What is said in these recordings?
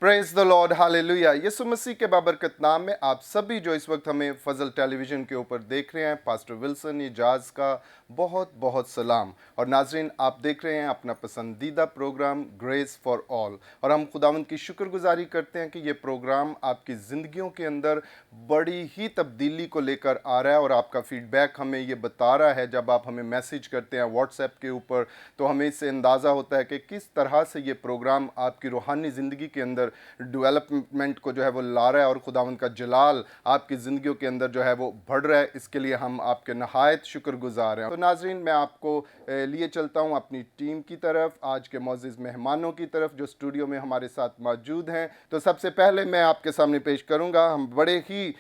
Praise the Lord, hallelujah. Yeshu मसीह के बाबरकत नाम में आप सभी जो इस वक्त हमें फजल टेलीविज़न के ऊपर देख रहे हैं, पास्टर विल्सन इजाज़ का बहुत बहुत सलाम। और नाजरीन, आप देख रहे हैं अपना पसंदीदा प्रोग्राम ग्रेस फॉर ऑल, और हम खुदावंद की शुक्रगुजारी करते हैं कि ये प्रोग्राम आपकी ज़िंदगियों के अंदर बड़ी ही तब्दीली को लेकर आ रहा है। और आपका फीडबैक हमें ये बता रहा है, जब आप हमें मैसेज करते हैं व्हाट्सएप के ऊपर, तो हमें इससे अंदाज़ा होता है कि किस तरह से ये प्रोग्राम आपकी रूहानी ज़िंदगी के अंदर डेवलपमेंट को जो है वो ला रहा है, और खुदावंद का जलाल आपकी ज़िंदगियों के अंदर जो है वो बढ़ रहा है। इसके लिए हम आपके नहायत शुक्रगुजार हैं। तो नाजरीन, मैं आपको लिए चलता हूँ अपनी टीम की तरफ, आज के मौजूद मेहमानों की तरफ जो स्टूडियो में हमारे साथ मौजूद हैं। तो सबसे पहले मैं आपके सामने पेश करूँगा, हम बड़े ही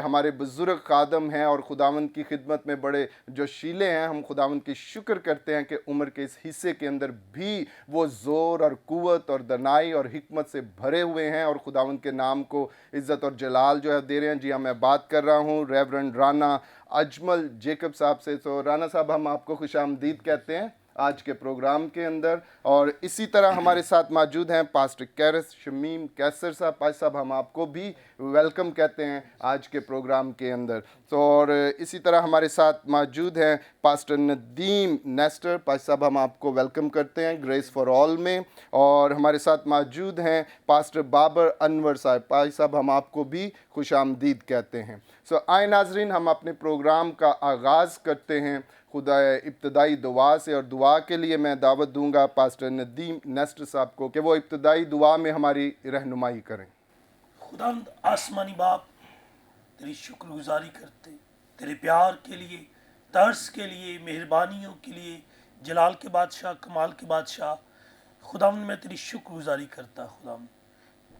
हमारे बुजुर्ग खादम हैं और खुदावंद की खिदमत में बड़े जोशीले हैं। हम खुदावंद की शुक्र करते हैं कि उम्र के इस हिस्से के अंदर भी वो ज़ोर और कुव्वत और दनाई और हिकमत से भरे हुए हैं, और खुदावंद के नाम को इज़्ज़त और जलाल जो है दे रहे हैं। जी हाँ, मैं बात कर रहा हूँ रेवरेंड राना अजमल जैकब साहब से। तो राना साहब, हम आपको खुशामदीद कहते हैं आज के प्रोग्राम के अंदर। और इसी तरह हमारे साथ मौजूद हैं पास्टर कैरस शमीम कैसर साहब। पास साहब, हम आपको भी वेलकम कहते हैं आज के प्रोग्राम के अंदर। तो और इसी तरह हमारे साथ मौजूद हैं पास्टर नदीम नेस्टर। पास साहब, हम आपको वेलकम करते हैं ग्रेस फॉर ऑल में। और हमारे साथ मौजूद हैं पास्टर बाबर अनवर साहब। पास साहब, हम आपको भी खुशामदीद कहते हैं। सो आए नाजरीन, हम अपने प्रोग्राम का आगाज़ करते हैं खुदा इब्तदाई दुआ से। और दुआ के लिए मैं दावत दूंगा पास्टर नदीम नेस्टर साहब को कि वो इब्तदाई दुआ में हमारी रहनुमाई करें। खुदावंद आसमानी बाप, तेरी शुक्रगुजारी करते, तेरे प्यार के लिए, तरस के लिए, मेहरबानियों के लिए, जलाल के बादशाह, कमाल के बादशाह। खुदावंद, मैं तेरी शुक्रगुजारी करता खुदावंद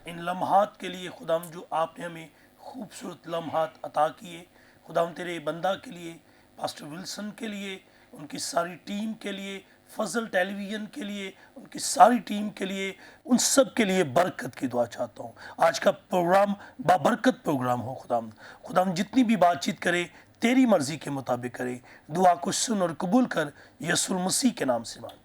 इन लम्हात के लिए, खुदावंद जो आपने हमें खूबसूरत लम्हात अता किए। खुदावंद तेरे बंदा के लिए, पास्टर विल्सन के लिए, उनकी सारी टीम के लिए, फजल टेलीविज़न के लिए, उनकी सारी टीम के लिए, उन सब के लिए बरकत की दुआ चाहता हूँ। आज का प्रोग्राम बाबरकत प्रोग्राम हो खुदावंद। खुदावंद जितनी भी बातचीत करे तेरी मर्ज़ी के मुताबिक करे। दुआ को सुन और कबूल कर, यीशु मसीह के नाम से मांगते।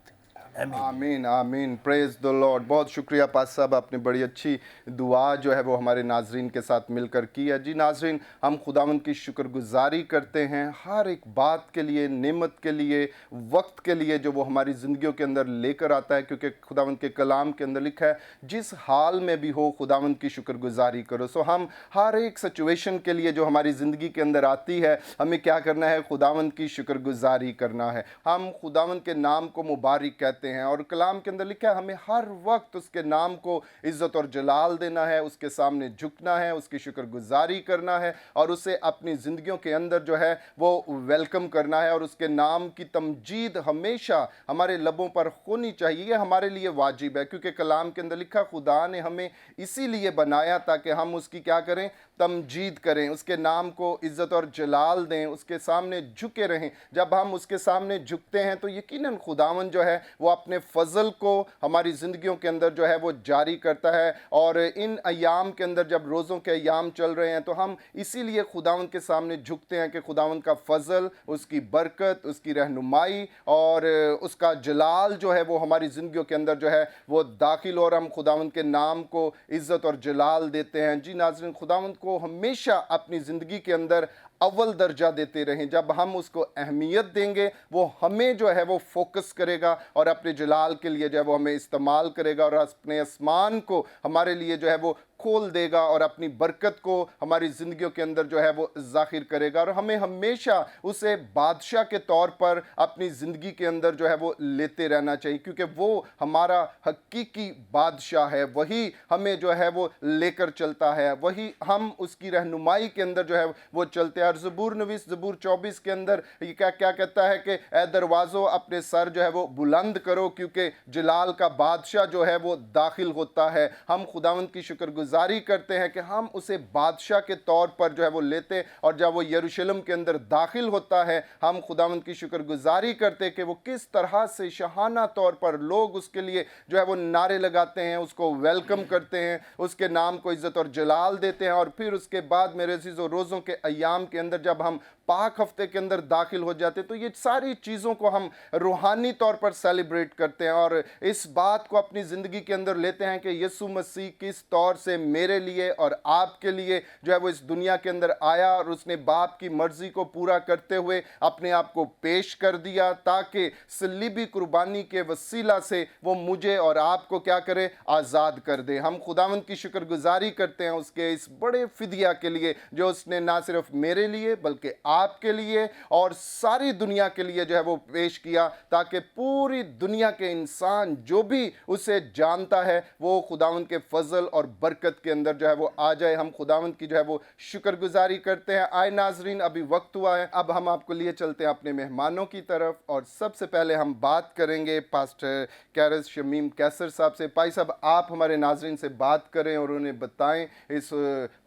आमीन आमीन, प्रेज द लॉर्ड। बहुत शुक्रिया पास साहब, आपने बड़ी अच्छी दुआ जो है वो हमारे नाजरीन के साथ मिलकर की है। जी नाजरीन, हम खुदावंद की शुक्रगुजारी करते हैं हर एक बात के लिए, नेमत के लिए, वक्त के लिए जो वो हमारी ज़िंदगियों के अंदर लेकर आता है, क्योंकि खुदावंद के कलाम के अंदर लिखा है जिस हाल में भी हो खुदावंद की शुक्रगुजारी करो। सो हम हर एक सिचुएशन के लिए जो हमारी ज़िंदगी के अंदर आती है, हमें क्या करना है? खुदावंद की शुक्रगुजारी करना है। हम खुदावंद के नाम को मुबारक कहते हैं, और कलाम के अंदर लिखा है हमें हर वक्त उसके नाम को इज्जत और जलाल देना है, उसके सामने झुकना है, उसकी शुक्रगुजारी करना है, और उसे अपनी ज़िंदगियों के अंदर जो है वो वेलकम करना है। और उसके नाम की तमजीद हमेशा हमारे लबों पर होनी चाहिए। ये हमारे लिए वाजिब है, क्योंकि कलाम के अंदर लिखा खुदा ने हमें इसीलिए बनाया ताकि हम उसकी क्या करें? तमजीद करें, उसके नाम को इज्जत और जलाल दें, उसके सामने झुके रहें। जब हम उसके सामने झुकते हैं तो यकीनन खुदावन जो है वो अपने फजल को हमारी ज़िंदगियों के अंदर जो है वो जारी करता है। और इन अयाम के अंदर जब रोज़ों के अयाम चल रहे हैं तो हम इसीलिए खुदावन के सामने झुकते हैं कि खुदावन का फजल, उसकी बरकत, उसकी रहनुमाई और उसका जलाल जो है वो हमारी ज़िंदगियों के अंदर जो है वो दाखिल, और हम खुदावन के नाम को इज़्ज़त और जलाल देते हैं। जी नाज़रीन, खुदावन को हमेशा अपनी ज़िंदगी के अंदर अव्वल दर्जा देते रहें। जब हम उसको अहमियत देंगे, वो हमें जो है वो फोकस करेगा और अपने जलाल के लिए जो है वो हमें इस्तेमाल करेगा, और अपने आसमान को हमारे लिए जो है वो खोल देगा, और अपनी बरकत को हमारी ज़िंदगियों के अंदर जो है वो ज़ाहिर करेगा। और हमें हमेशा उसे बादशाह के तौर पर अपनी ज़िंदगी के अंदर जो है वो लेते रहना चाहिए, क्योंकि वो हमारा हकीकी बादशाह है। वही हमें जो है वो लेकर चलता है, वही हम उसकी रहनुमाई के अंदर जो है वो चलते हैं। और ज़बूर नवीस ज़बूर 24 के अंदर ये क्या क्या कहता है कि ए दरवाज़ों, अपने सर जो है वो बुलंद करो, क्योंकि जलाल का बादशाह जो है वो दाखिल होता है। हम खुदावंद की शुक्रगुजारी गुजारी करते हैं कि हम उसे बादशाह के तौर पर जो है वो लेते, और जब वो यरूशलेम के अंदर दाखिल होता है हम खुदावंद की शुक्रगुजारी करते हैं कि वो किस तरह से शहाना तौर पर लोग उसके लिए जो है वो नारे लगाते हैं, उसको वेलकम करते हैं, उसके नाम को इज़्ज़त और जलाल देते हैं। और फिर उसके बाद मेरे अज़ीज़ों, रोज़ों के अय्याम के अंदर जब हम पाक हफ्ते के अंदर दाखिल हो जाते तो ये सारी चीज़ों को हम रूहानी तौर पर सेलिब्रेट करते हैं और इस बात को अपनी ज़िंदगी के अंदर लेते हैं कि यीशु मसीह किस तौर से मेरे लिए और आपके लिए जो है वो इस दुनिया के अंदर आया और उसने बाप की मर्ज़ी को पूरा करते हुए अपने आप को पेश कर दिया, ताकि सलीबी कुर्बानी के वसीला से वो मुझे और आपको क्या करे, आज़ाद कर दे। हम खुदावंद की शुक्रगुजारी करते हैं उसके इस बड़े फिदिया के लिए जो उसने ना सिर्फ मेरे लिए बल्कि आपके लिए और सारी दुनिया के लिए जो है वो पेश किया, ताकि पूरी दुनिया के इंसान जो भी उसे जानता है वो खुदावंद के फजल और बरकत के अंदर जो है वो आ जाए। हम खुदावंद की जो है वो शुक्रगुजारी करते हैं। आए नाजरीन, अभी वक्त हुआ है, अब हम आपको लिए चलते हैं अपने मेहमानों की तरफ और सबसे पहले हम बात करेंगे पास्टर कैरस शमीम कैसर साहब से। भाई साहब, आप हमारे नाजरीन से बात करें और उन्हें बताएं इस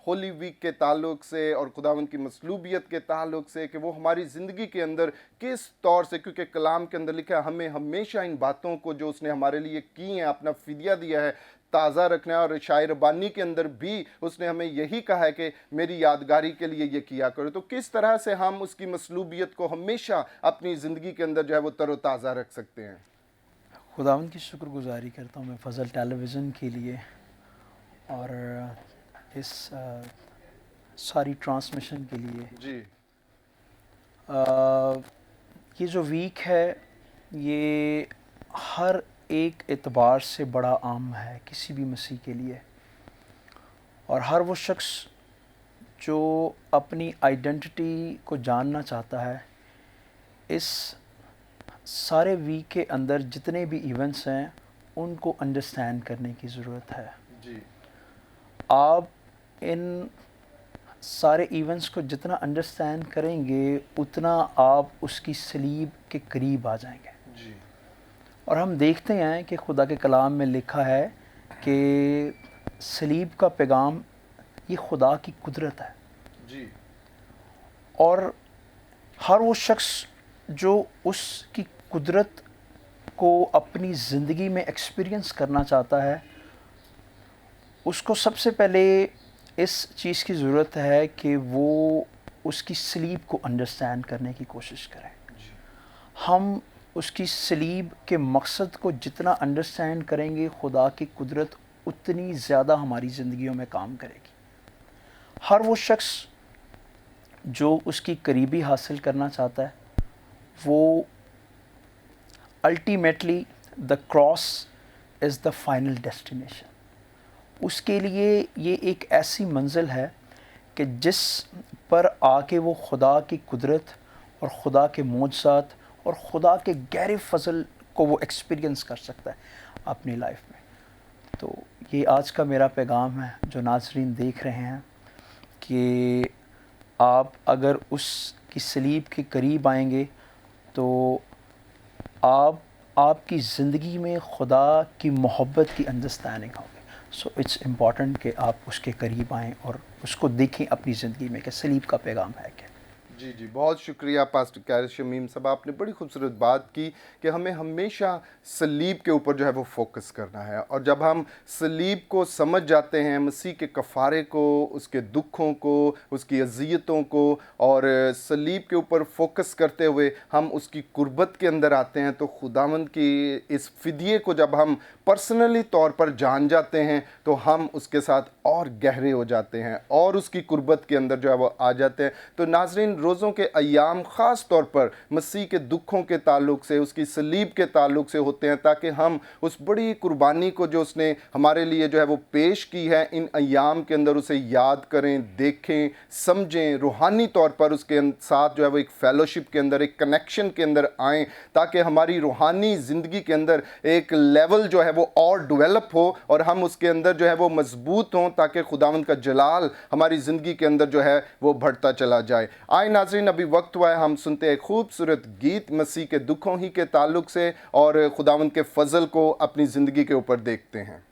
होली वीक के ताल्लुक से और खुदावंद की मसलूबियत के ताल्लुक से कि वो हमारी ज़िंदगी के अंदर किस तौर से, क्योंकि कलाम के अंदर लिखा है हमें हमेशा इन बातों को जो उसने हमारे लिए की हैं, अपना फिदिया दिया है, ताज़ा रखना है। और शायर बानी के अंदर भी उसने हमें यही कहा है कि मेरी यादगारी के लिए ये किया करो। तो किस तरह से हम उसकी मसलूबियत को हमेशा अपनी ज़िंदगी के अंदर जो है वो तरोताज़ा रख सकते हैं? खुदावंद की शुक्रगुजारी करता हूँ मैं फ़ज़ल टेलीविज़न के लिए और इस सारी ट्रांसमिशन के लिए। जी ये जो वीक है ये हर एक एतबार से बड़ा आम है किसी भी मसीह के लिए, और हर वो शख्स जो अपनी आइडेंटिटी को जानना चाहता है, इस सारे वीक के अंदर जितने भी इवेंट्स हैं उनको अंडरस्टैंड करने की ज़रूरत है। जी आप इन सारे इवेंट्स को जितना अंडरस्टैंड करेंगे उतना आप उसकी सलीब के करीब आ जाएंगे। जी और हम देखते हैं कि खुदा के कलाम में लिखा है कि सलीब का पैगाम ये खुदा की कुदरत है, जी और हर वो शख्स जो उसकी कुदरत को अपनी ज़िंदगी में एक्सपीरियंस करना चाहता है, उसको सबसे पहले इस चीज़ की ज़रूरत है कि वो उसकी सलीब को अंडरस्टैंड करने की कोशिश करें। हम उसकी सलीब के मकसद को जितना अंडरस्टैंड करेंगे, खुदा की कुदरत उतनी ज़्यादा हमारी ज़िंदगियों में काम करेगी। हर वो शख्स जो उसकी करीबी हासिल करना चाहता है, वो ultimately the cross is the final destination. उसके लिए ये एक ऐसी मंजिल है कि जिस पर आके वो खुदा की कुदरत और खुदा के मोजज़ात और खुदा के गहरे फजल को वो एक्सपीरियंस कर सकता है अपनी लाइफ में। तो ये आज का मेरा पैगाम है जो नाज़रीन देख रहे हैं कि आप अगर उसकी सलीब के करीब आएंगे तो आपकी ज़िंदगी में खुदा की मोहब्बत की अंडरस्टैंडिंग होगी। सो इट्स इम्पॉर्टेंट कि आप उसके करीब आएँ और उसको देखें अपनी ज़िंदगी में कि सलीब का पैगाम है क्या। जी जी, बहुत शुक्रिया पास्टर कैरस शमीम साहब, आपने बड़ी खूबसूरत बात की कि हमें हमेशा सलीब के ऊपर जो है वो फोकस करना है। और जब हम सलीब को समझ जाते हैं, मसीह के कफ़ारे को, उसके दुखों को, उसकी अज़ियतों को, और सलीब के ऊपर फोकस करते हुए हम उसकी कुर्बत के अंदर आते हैं, तो खुदावंद की इस फिदिये को जब हम पर्सनली तौर पर जान जाते हैं तो हम उसके साथ और गहरे हो जाते हैं और उसकी कुर्बत के अंदर जो है वो आ जाते हैं। तो नाज़रीन, रोज़ों के अय्याम ख़ास तौर पर मसीह के दुखों के ताल्लुक से, उसकी सलीब के ताल्लुक से होते हैं, ताकि हम उस बड़ी कुर्बानी को जो उसने हमारे लिए जो है वो पेश की है, इन अय्याम के अंदर उसे याद करें, देखें, समझें, रूहानी तौर पर उसके साथ जो है वो एक फ़ेलोशिप के अंदर, एक कनेक्शन के अंदर आएँ, ताकि हमारी रूहानी ज़िंदगी के अंदर एक लेवल जो है वो और डेवलप हो और हम उसके अंदर जो है वो मजबूत हों, ताकि खुदावंद का जलाल हमारी ज़िंदगी के अंदर जो है वो बढ़ता चला जाए। आए नाज़रीन, अभी वक्त हुआ है हम सुनते हैं खूबसूरत गीत मसीह के दुखों ही के ताल्लुक से और खुदावंद के फजल को अपनी ज़िंदगी के ऊपर देखते हैं।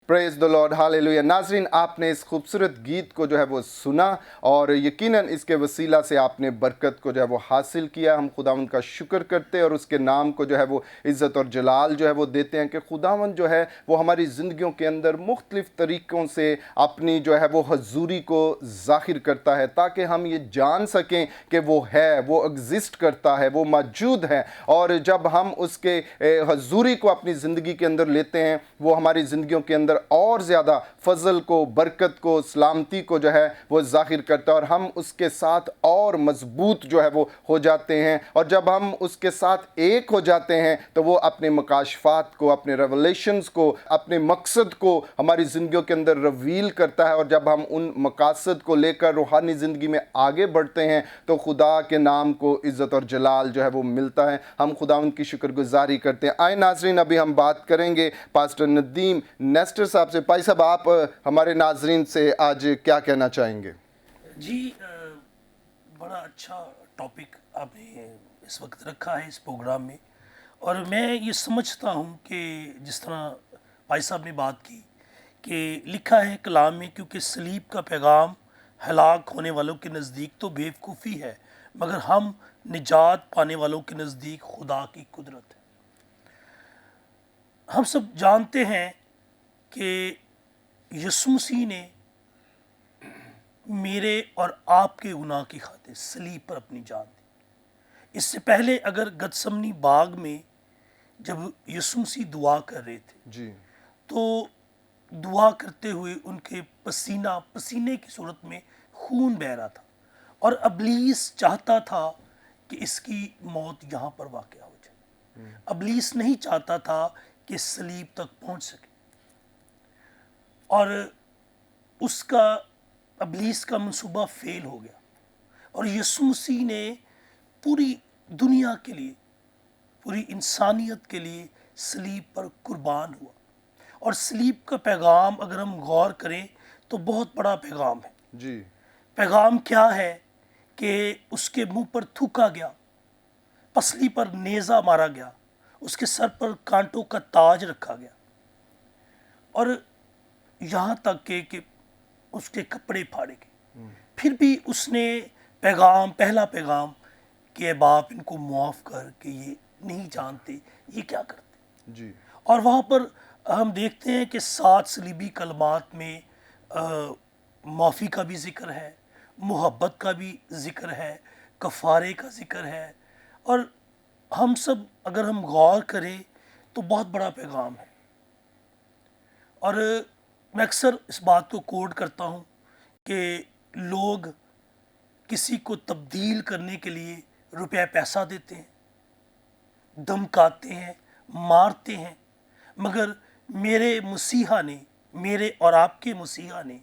Praise the Lord, hallelujah. नाज़रीन, आपने इस खूबसूरत गीत को जो है वो सुना और यकीनन इसके वसीला से आपने बरकत को जो है वो हासिल किया। हम खुदावंद का शुक्र करते हैं और उसके नाम को जो है वो इज़्ज़त और जलाल जो है वो देते हैं कि खुदावंद जो है वो हमारी ज़िंदगियों के अंदर मुख्तलिफ़ तरीक़ों से अपनी जो है वो हज़ूरी को ज़ाहिर करता है, ताकि हम ये जान सकें कि वो है, वो एग्ज़िस्ट करता है, वो मौजूद है। और जब हम उसके हज़ूरी को अपनी ज़िंदगी के अंदर लेते हैं, वो हमारी ज़िंदगियों के अंदर और ज़्यादा फजल को, बरकत को, सलामती को जो है वो ज़ाहिर करता है और हम उसके साथ और मजबूत जो है वो हो जाते हैं। और जब हम उसके साथ एक हो जाते हैं तो वो अपने मकाशफात को, अपने रेवलेशंस को, अपने मकसद को हमारी ज़िंदगियों के अंदर रिवील करता है। और जब हम उन मकासद को लेकर रूहानी ज़िंदगी में आगे बढ़ते हैं तो खुदा के नाम को इज़्ज़त और जलाल जो है वो मिलता है। हम खुदावंद की शुक्रगुजारी करते हैं। आए नाज़रीन, अभी हम बात करेंगे पास्टर नदीम नेस्टर साहब से। भाई साहब, आप हमारे नाज़रीन से आज क्या कहना चाहेंगे? जी, बड़ा अच्छा टॉपिक आपने इस वक्त रखा है इस प्रोग्राम में, और मैं ये समझता हूँ कि जिस तरह भाई साहब ने बात की कि लिखा है कलाम में, क्योंकि सलीब का पैगाम हलाक होने वालों के नज़दीक तो बेवकूफ़ी है, मगर हम निजात पाने वालों के नज़दीक खुदा की कुदरत है। हम सब जानते हैं कि यीशु मसीह ने मेरे और आपके गुनाह की खातिर सलीब पर अपनी जान दी। इससे पहले अगर गतसमनी बाग में जब यीशु मसीह दुआ कर रहे थे जी, तो दुआ करते हुए उनके पसीने की सूरत में खून बह रहा था, और अबलीस चाहता था कि इसकी मौत यहाँ पर वाक़या हो जाए। अबलीस नहीं चाहता था कि सलीब तक पहुँच सके, और उसका अबलीस का मंसूबा फेल हो गया, और यीशु मसीह ने पूरी दुनिया के लिए, पूरी इंसानियत के लिए सलीब पर कुर्बान हुआ। और सलीब का पैगाम अगर हम गौर करें तो बहुत बड़ा पैगाम है। जी, पैगाम क्या है कि उसके मुंह पर थूका गया, पसली पर नेज़ा मारा गया, उसके सर पर कांटों का ताज रखा गया, और यहाँ तक कि उसके कपड़े फाड़े गए। फिर भी उसने पहला पैगाम कि बाप इनको माफ़ कर, कि ये नहीं जानते ये क्या करते। जी, और वहाँ पर हम देखते हैं कि 7 सलीबी कलमात में माफ़ी का भी ज़िक्र है, मोहब्बत का भी ज़िक्र है, कफ़ारे का ज़िक्र है, और हम सब अगर हम गौर करें तो बहुत बड़ा पैगाम है। और मैं अक्सर इस बात को कोट करता हूँ कि लोग किसी को तब्दील करने के लिए रुपया पैसा देते हैं, धमकाते हैं, मारते हैं, मगर मेरे मसीहा ने, मेरे और आपके मसीहा ने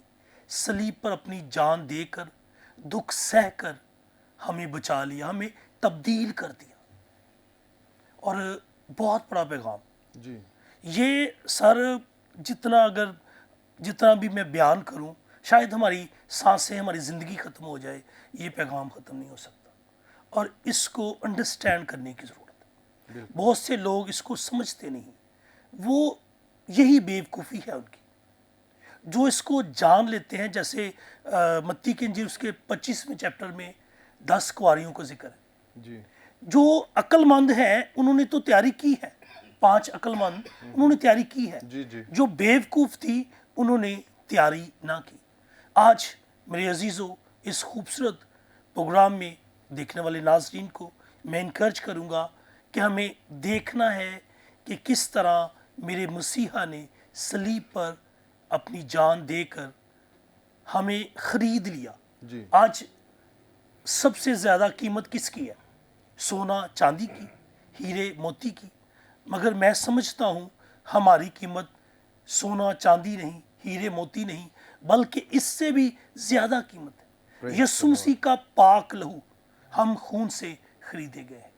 सलीब पर अपनी जान देकर, दुख सहकर हमें बचा लिया, हमें तब्दील कर दिया। और बहुत बड़ा पैगाम जी, ये सर, जितना भी मैं बयान करूं, शायद हमारी सांसें, हमारी ज़िंदगी ख़त्म हो जाए, ये पैगाम ख़त्म नहीं हो सकता। और इसको अंडरस्टैंड करने की ज़रूरत है। बहुत से लोग इसको समझते नहीं, वो यही बेवकूफ़ी है उनकी, जो इसको जान लेते हैं। जैसे मत्ती की इंजील उसके 25वें चैप्टर में 10 कुँवारियों का जिक्र है। जी, जो अक्लमंद हैं उन्होंने तो तैयारी की है, 5 अक्लमंद उन्होंने तैयारी की है। जी, जी, जो बेवकूफ़ थी उन्होंने तैयारी ना की। आज मेरे अजीज़ों, इस खूबसूरत प्रोग्राम में देखने वाले नाजरीन को मैं इनकरेज करूँगा कि हमें देखना है कि किस तरह मेरे मसीहा ने सलीब पर अपनी जान देकर हमें ख़रीद लिया। जी, आज सबसे ज़्यादा कीमत किसकी है? सोना चांदी की, हीरे मोती की। मगर मैं समझता हूँ हमारी कीमत सोना चांदी नहीं, हीरे मोती नहीं, बल्कि इससे भी ज़्यादा कीमत है। Praise यीशु the मसीह का पाक लहू, हम खून से खरीदे गए हैं।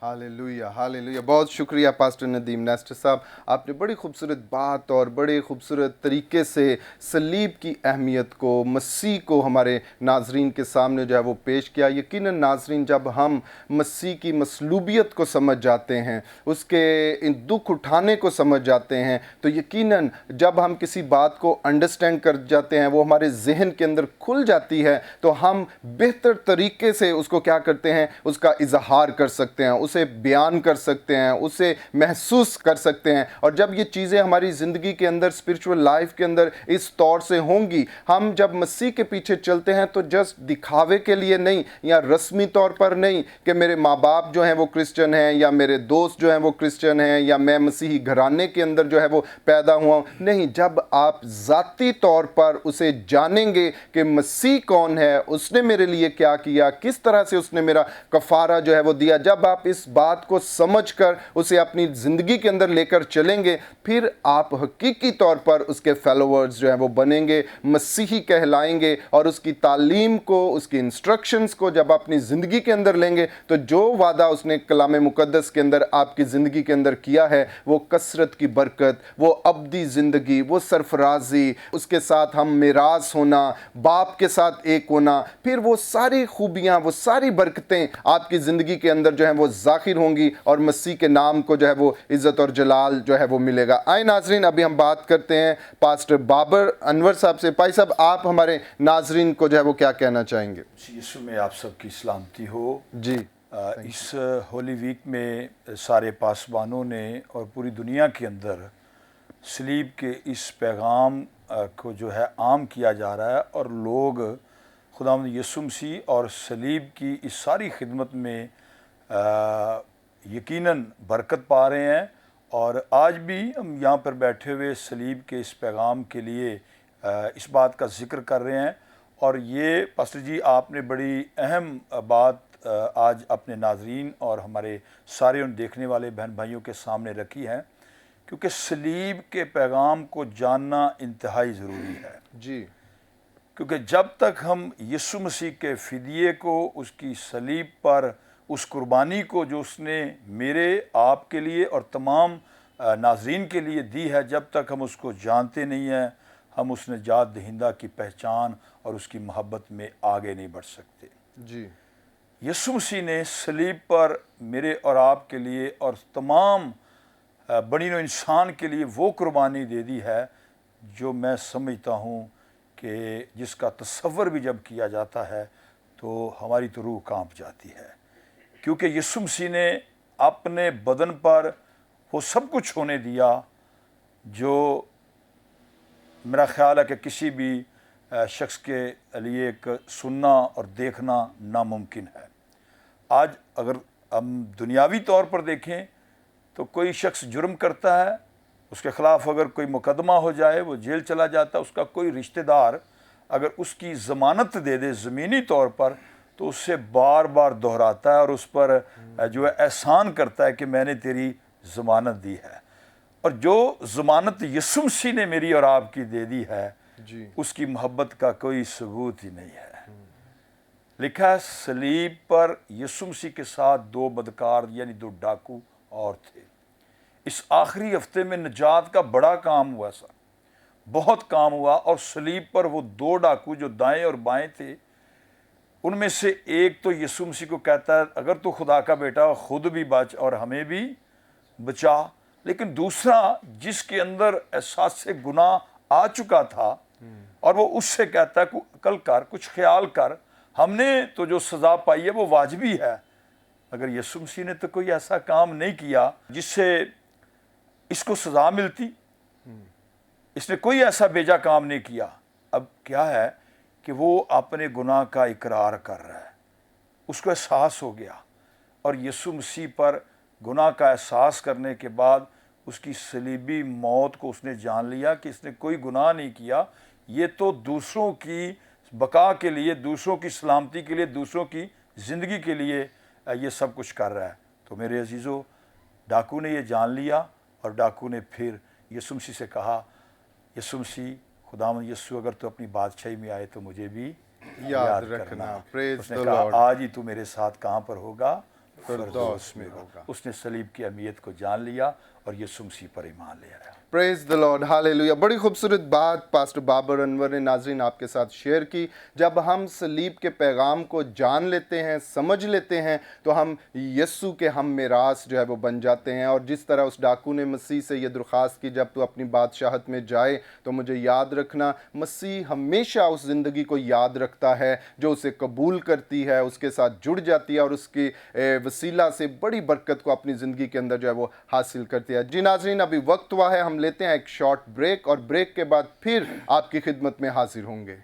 Hallelujah hallelujah. बहुत शुक्रिया पास्टर नदीम नेस्टर साहब, आपने बड़ी खूबसूरत बात और बड़े खूबसूरत तरीके से सलीब की अहमियत को, मसीह को हमारे नाजरीन के सामने जो है वो पेश किया। यकीनन नाजरीन, जब हम मसीह की मसलूबियत को समझ जाते हैं, उसके इन दुख उठाने को समझ जाते हैं, तो यकीनन जब हम किसी बात को अंडरस्टैंड कर जाते हैं, वो हमारे जहन के अंदर खुल जाती है, तो हम बेहतर तरीके से उसको क्या करते हैं, उसका इजहार कर सकते हैं, उसे बयान कर सकते हैं, उसे महसूस कर सकते हैं। और जब ये चीज़ें हमारी ज़िंदगी के अंदर, स्पिरिचुअल लाइफ के अंदर इस तौर से होंगी, हम जब मसीह के पीछे चलते हैं तो जस्ट दिखावे के लिए नहीं, या रस्मी तौर पर नहीं कि मेरे माँ बाप जो हैं वो क्रिश्चियन हैं, या मेरे दोस्त जो हैं वो क्रिश्चियन हैं, या मैं मसीही घराने के अंदर जो है वो पैदा हुआ हूँ। नहीं, जब आप ज़ाती तौर पर उसे जानेंगे कि मसीह कौन है, उसने मेरे लिए क्या किया, किस तरह से उसने मेरा कफ़ारा जो है वो दिया, जब आप इस बात को समझकर उसे अपनी ज़िंदगी के अंदर लेकर चलेंगे, फिर आप हकीकी तौर पर उसके फॉलोअर्स जो हैं वो बनेंगे, मसीही कहलाएंगे। और उसकी तालीम को, उसकी इंस्ट्रक्शंस को जब आप अपनी ज़िंदगी के अंदर लेंगे, तो जो वादा उसने कलाम मुक़द्दस के अंदर आपकी ज़िंदगी के अंदर किया है, वो कसरत की बरकत, वो अब्दी ज़िंदगी, वो सरफराजी, उसके साथ हम मिरास होना, बाप के साथ एक होना, फिर वो सारी खूबियाँ, वो सारी बरकतें आपकी ज़िंदगी के अंदर जो है वो ज़ाहिर होंगी, और मसीह के नाम को जो है वो इज़्ज़त और जलाल जो है वो मिलेगा। आए नाजरीन, अभी हम बात करते हैं पास्टर बाबर अनवर साहब से। भाई साहब, आप हमारे नाजरीन को जो है वो क्या कहना चाहेंगे? यीशु में आप सबकी सलामती हो जी। इस होली वीक में सारे पासबानों ने और पूरी दुनिया के अंदर सलीब के इस पैगाम को जो है आम किया जा रहा है, और लोग खुदावंद यीशु मसीह और सलीब की इस सारी खिदमत में यकीनन बरकत पा रहे हैं। और आज भी हम यहाँ पर बैठे हुए सलीब के इस पैगाम के लिए इस बात का ज़िक्र कर रहे हैं। और ये पास्टर जी, आपने बड़ी अहम बात आज अपने नाजरीन और हमारे सारे उन देखने वाले बहन भाइयों के सामने रखी है, क्योंकि सलीब के पैगाम को जानना इंतहाई ज़रूरी है। जी। क्योंकि जब तक हम यीशु मसीह के फ़िदिये को, उसकी सलीब पर उस कुर्बानी को जो उसने मेरे, आपके लिए और तमाम नाजरीन के लिए दी है, जब तक हम उसको जानते नहीं हैं, हम उस निजात दहिंदा की पहचान और उसकी मोहब्बत में आगे नहीं बढ़ सकते। जी। यीशु मसीह ने सलीब पर मेरे और आपके लिए और तमाम बनी नौ इंसान के लिए वो कुर्बानी दे दी है जो मैं समझता हूँ कि जिसका तसव्वुर भी जब किया जाता है तो हमारी तो रूह कांप जाती है। क्योंकि यीशु मसीह ने अपने बदन पर वो सब कुछ होने दिया जो मेरा ख्याल है कि किसी भी शख्स के लिए एक सुनना और देखना नामुमकिन है। आज अगर हम दुनियावी तौर पर देखें तो कोई शख्स जुर्म करता है, उसके ख़िलाफ़ अगर कोई मुकदमा हो जाए, वो जेल चला जाता है, उसका कोई रिश्तेदार अगर उसकी ज़मानत दे दे ज़मीनी तौर पर, तो उससे बार बार दोहराता है और उस पर जो है एहसान करता है कि मैंने तेरी ज़मानत दी है। और जो ज़मानत यीशु मसीह ने मेरी और आपकी दे दी है, जी। उसकी मोहब्बत का कोई सबूत ही नहीं है। लिखा है सलीब पर यीशु मसीह के साथ दो बदकार यानी दो डाकू और थे। इस आखिरी हफ्ते में निजात का बड़ा काम हुआ, सर बहुत काम हुआ। और सलीब पर वो दो डाकू जो दाएं और बाएं थे, उनमें से एक तो यीशु मसीह को कहता है अगर तू खुदा का बेटा हो खुद भी बच और हमें भी बचा। लेकिन दूसरा जिसके अंदर एहसास से गुनाह आ चुका था, और वो उससे कहता है अकल कर, कुछ ख्याल कर, हमने तो जो सज़ा पाई है वो वाजिबी है। अगर यीशु मसीह ने तो कोई ऐसा काम नहीं किया जिससे इसको सज़ा मिलती, इसने कोई ऐसा बेजा काम नहीं किया। अब क्या है कि वो अपने गुनाह का इकरार कर रहा है, उसको एहसास हो गया। और यीशु मसीह पर गुनाह का एहसास करने के बाद उसकी सलीबी मौत को उसने जान लिया कि इसने कोई गुनाह नहीं किया, ये तो दूसरों की बका के लिए, दूसरों की सलामती के लिए, दूसरों की ज़िंदगी के लिए ये सब कुछ कर रहा है। तो मेरे अजीज़ों, डाकू ने ये जान लिया और डाकू ने फिर यीशु मसीह से कहा, यीशु मसीह, खुदावंद यीशु, अगर तू अपनी बादशाही में आए तो मुझे भी याद रखना। प्रेज उसने द कहा लॉर्ड। आज ही तू मेरे साथ कहाँ पर होगा, फिरदौस में होगा। उसने सलीब की अहमियत को जान लिया और यीशु मसीह पर ईमान ले आया। Praise the Lord, hallelujah. बड़ी खूबसूरत बात पास्टर बाबर अनवर ने नाज़रीन आपके साथ शेयर की। जब हम सलीब के पैगाम को जान लेते हैं, समझ लेते हैं, तो हम यस्सु के हम मिरास जो है वो बन जाते हैं। और जिस तरह उस डाकू ने मसीह से ये दरख्वास्त की, जब तू अपनी बादशाहत में जाए तो मुझे याद रखना, मसीह हमेशा उस ज़िंदगी को याद रखता है जो उसे कबूल करती है, उसके साथ जुड़ जाती है और उसकी वसीला से बड़ी बरकत को अपनी ज़िंदगी के अंदर जो है वो हासिल करती है। जी नाज़रीन, अभी वक्त हुआ है, हम लेते हैं एक शॉर्ट ब्रेक और ब्रेक के बाद फिर आपकी खिदमत में हाजिर होंगे।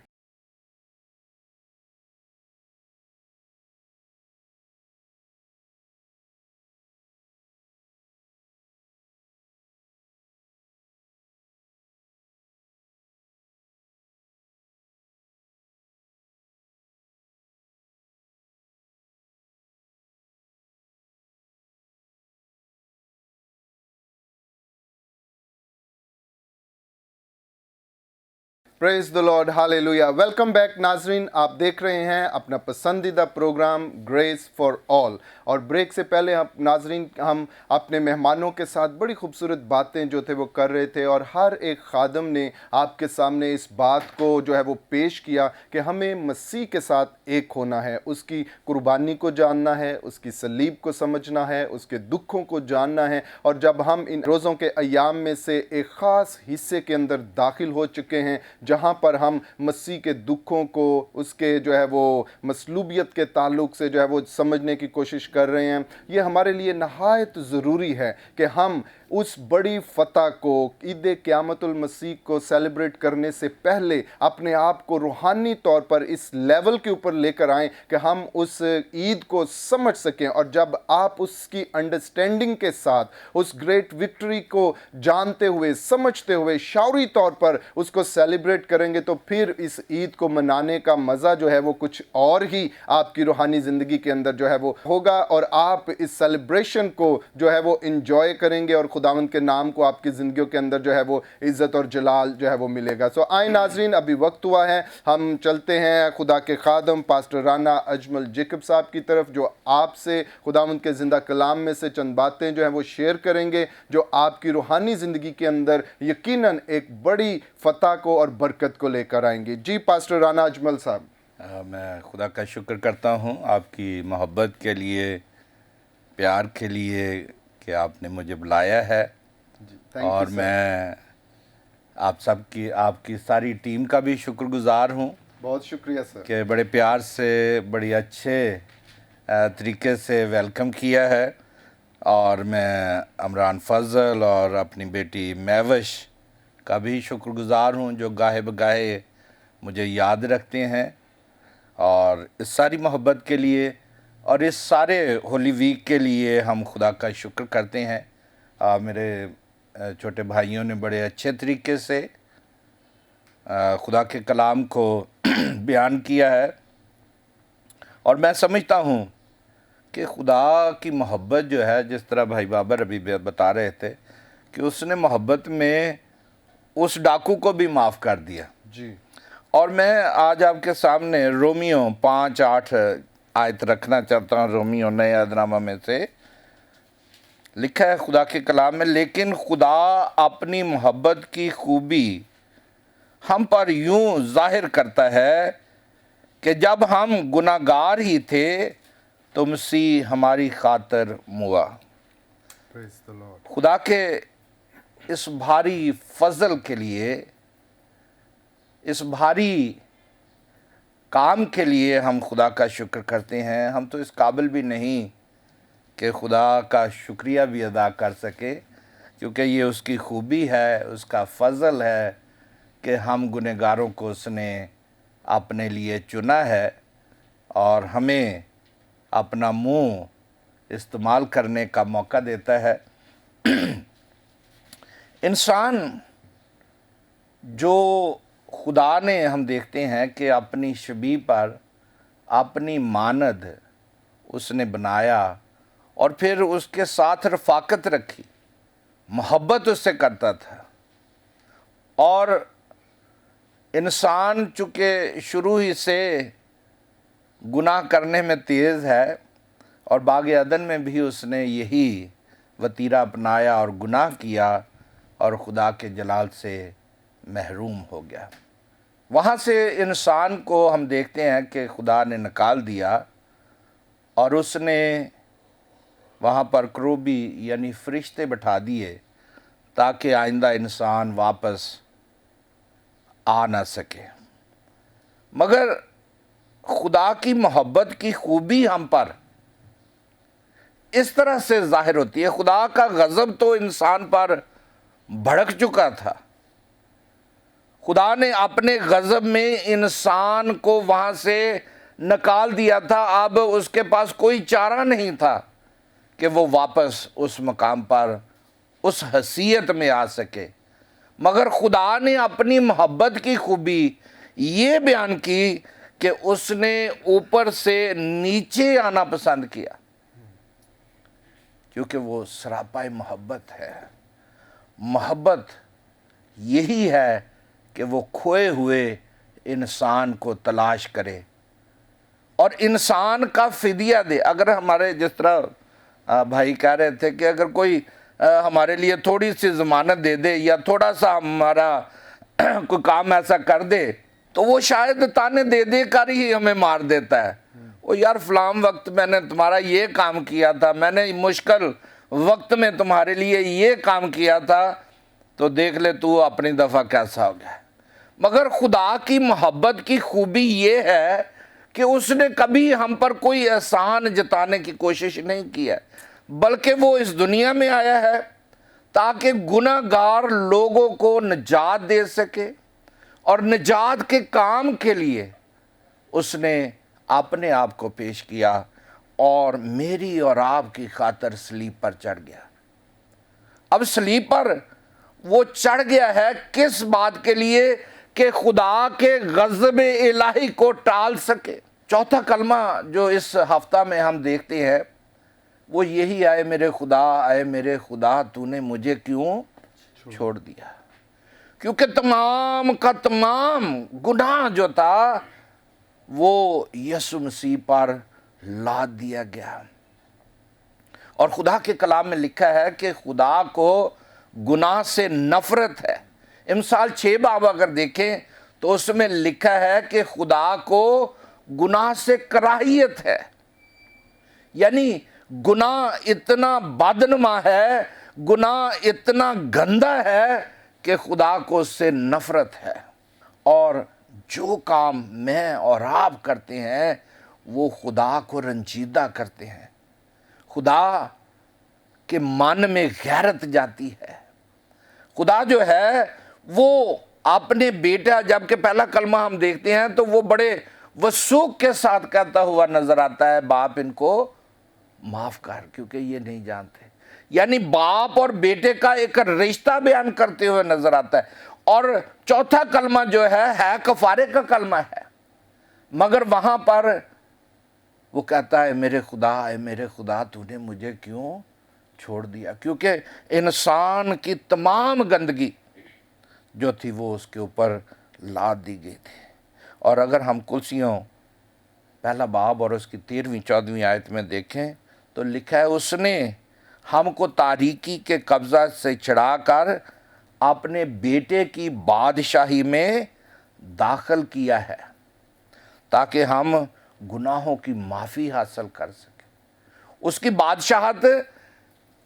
Praise the Lord, hallelujah. Welcome back नाजरीन, आप देख रहे हैं अपना पसंदीदा प्रोग्राम ग्रेस फॉर ऑल। और ब्रेक से पहले नाजरीन हम अपने मेहमानों के साथ बड़ी खूबसूरत बातें जो थे वो कर रहे थे, और हर एक खादम ने आपके सामने इस बात को जो है वो पेश किया कि हमें मसीह के साथ एक होना है, उसकी कुर्बानी को जानना है, उसकी सलीब को समझना है, उसके दुखों को जानना है। और जब हम इन रोज़ों के अयाम में से एक ख़ास हिस्से के अंदर दाखिल हो चुके हैं, जहाँ पर हम मसीह के दुखों को, उसके जो है वो मसलूबियत के ताल्लुक से जो है वो समझने की कोशिश कर रहे हैं, ये हमारे लिए नहायत ज़रूरी है कि हम उस बड़ी फ़तह को, ईद क़यामतुल मसीह को सेलिब्रेट करने से पहले अपने आप को रूहानी तौर पर इस लेवल के ऊपर लेकर आएँ कि हम उस ईद को समझ सकें। और जब आप उसकी अंडरस्टैंडिंग के साथ उस ग्रेट विक्ट्री को जानते हुए, समझते हुए, शौरी तौर पर उसको सेलिब्रेट करेंगे, तो फिर इस ईद को मनाने का मज़ा जो है वो कुछ और ही आपकी रूहानी ज़िंदगी के अंदर जो है वो होगा, और आप इस सेलिब्रेशन को जो है वो इंजॉय करेंगे और खुदावंद के नाम को आपकी ज़िंदगियों के अंदर जो है वो इज़्ज़त और जलाल जो है वो मिलेगा। सो आए नाजरीन, अभी वक्त हुआ है, हम चलते हैं खुदा के खादम पास्टर राना अजमल जेकब साहब की तरफ, जो आपसे खुदावंद के ज़िंदा कलाम में से चंद बातें जो हैं वो शेयर करेंगे, जो आपकी रूहानी ज़िंदगी के अंदर यकीनन एक बड़ी फ़तह को और बरकत को लेकर आएंगे। जी पास्टर राना अजमल साहब। मैं खुदा का शुक्र करता हूँ आपकी मोहब्बत के लिए, प्यार के लिए कि आपने मुझे बुलाया है। और मैं आप सब की, आपकी सारी टीम का भी शुक्रगुजार हूँ। बहुत शुक्रिया सर कि बड़े प्यार से, बड़ी अच्छे तरीके से वेलकम किया है। और मैं अमरान फजल और अपनी बेटी महवश का भी शुक्रगुजार हूँ, जो गाहे बगाहे मुझे याद रखते हैं। और इस सारी मोहब्बत के लिए और इस सारे होली वीक के लिए हम खुदा का शुक्र करते हैं। मेरे छोटे भाइयों ने बड़े अच्छे तरीके से खुदा के कलाम को बयान किया है। और मैं समझता हूँ कि खुदा की मोहब्बत जो है, जिस तरह भाई बाबर अभी बता रहे थे कि उसने मोहब्बत में उस डाकू को भी माफ़ कर दिया जी। और मैं आज आपके सामने रोमियो 5:8 आयत रखना चाहता हूँ। रोमियो नए अहदनामा में से लिखा है खुदा के कलाम में, लेकिन खुदा अपनी मोहब्बत की खूबी हम पर यूं जाहिर करता है कि जब हम गुनाहगार ही थे तो मसीह हमारी खातिर मुआ। Praise the Lord। खुदा के इस भारी फजल के लिए, इस भारी काम के लिए हम खुदा का शुक्र करते हैं। हम तो इस काबिल भी नहीं कि खुदा का शुक्रिया भी अदा कर सके, क्योंकि ये उसकी खूबी है, उसका फजल है कि हम गुनहगारों को उसने अपने लिए चुना है और हमें अपना मुंह इस्तेमाल करने का मौका देता है। इंसान जो खुदा ने, हम देखते हैं कि अपनी शबीह पर अपनी मानद उसने बनाया और फिर उसके साथ रफ़ाकत रखी, मोहब्बत उससे करता था। और इंसान चूँकि शुरू ही से गुनाह करने में तेज़ है, اور باغ عدن میں بھی اس نے یہی وتیرہ اپنایا اور گناہ کیا اور خدا کے جلال سے محروم ہو گیا۔ وہاں سے انسان کو ہم دیکھتے ہیں کہ خدا نے نکال دیا اور اس نے وہاں پر کروبی یعنی فرشتے بٹھا دیے تاکہ آئندہ انسان واپس آ نہ سکے۔ مگر خدا کی محبت کی خوبی ہم پر اس طرح سے ظاہر ہوتی ہے۔ خدا کا غضب تو انسان پر بھڑک چکا تھا، خدا نے اپنے غضب میں انسان کو وہاں سے نکال دیا تھا۔ اب اس کے پاس کوئی چارہ نہیں تھا کہ وہ واپس اس مقام پر اس حیثیت میں آ سکے، مگر خدا نے اپنی محبت کی خوبی یہ بیان کی کہ اس نے اوپر سے نیچے آنا پسند کیا، کیونکہ وہ سراپا محبت ہے۔ محبت یہی ہے کہ وہ کھوئے ہوئے انسان کو تلاش کرے اور انسان کا فدیہ دے۔ اگر ہمارے جس طرح بھائی کہہ رہے تھے کہ اگر کوئی ہمارے لیے تھوڑی سی ضمانت دے دے یا تھوڑا سا ہمارا کوئی کام ایسا کر دے تو وہ شاید تانے دے دے کر ہی ہمیں مار دیتا ہے۔ وہ یار فلاں وقت میں نے تمہارا یہ کام کیا تھا، میں نے مشکل وقت میں تمہارے لیے یہ کام کیا تھا، تو دیکھ لے تو اپنی دفعہ کیسا ہو گیا۔ مگر خدا کی محبت کی خوبی یہ ہے کہ اس نے کبھی ہم پر کوئی احسان جتانے کی کوشش نہیں کی ہے، بلکہ وہ اس دنیا میں آیا ہے تاکہ گناہ گار لوگوں کو نجات دے سکے، اور نجات کے کام کے لیے اس نے اپنے آپ کو پیش کیا اور میری اور آپ کی خاطر صلیب پر چڑھ گیا۔ اب صلیب پر وہ چڑھ گیا ہے کس بات کے لیے؟ کہ خدا کے غضب الہی کو ٹال سکے۔ چوتھا کلمہ جو اس ہفتہ میں ہم دیکھتے ہیں وہ یہی، آئے میرے خدا تو نے مجھے کیوں چھوڑ دیا؟ کیونکہ تمام کا تمام گناہ جو تھا وہ یسوع مسیح پر لاد دیا گیا۔ اور خدا کے کلام میں لکھا ہے کہ خدا کو گناہ سے نفرت ہے۔ امثال 6 باب اگر دیکھیں تو اس میں لکھا ہے کہ خدا کو گناہ سے کراہیت ہے، یعنی گناہ اتنا بدنما ہے، گناہ اتنا گندا ہے کہ خدا کو اس سے نفرت ہے۔ اور جو کام میں اور آپ کرتے ہیں وہ خدا کو رنجیدہ کرتے ہیں، خدا کے من میں غیرت جاتی ہے۔ خدا جو ہے وہ اپنے بیٹا، جبکہ پہلا کلمہ ہم دیکھتے ہیں تو وہ بڑے وثوق کے ساتھ کہتا ہوا نظر آتا ہے، باپ ان کو معاف کر کیونکہ یہ نہیں جانتے۔ یعنی باپ اور بیٹے کا ایک رشتہ بیان کرتے ہوئے نظر آتا ہے۔ اور چوتھا کلمہ جو ہے کفارے کا کلمہ ہے، مگر وہاں پر وہ کہتا ہے میرے خدا تو نے مجھے کیوں چھوڑ دیا؟ کیونکہ انسان کی تمام گندگی جو تھی وہ اس کے اوپر لاد دی گئی تھی۔ اور اگر ہم کلسیوں پہلا باب اور اس کی 13ویں 14ویں آیت میں دیکھیں تو لکھا ہے اس نے ہم کو تاریکی کے قبضہ سے چھڑا کر اپنے بیٹے کی بادشاہی میں داخل کیا ہے تاکہ ہم گناہوں کی معافی حاصل کر سکیں۔ اس کی بادشاہت،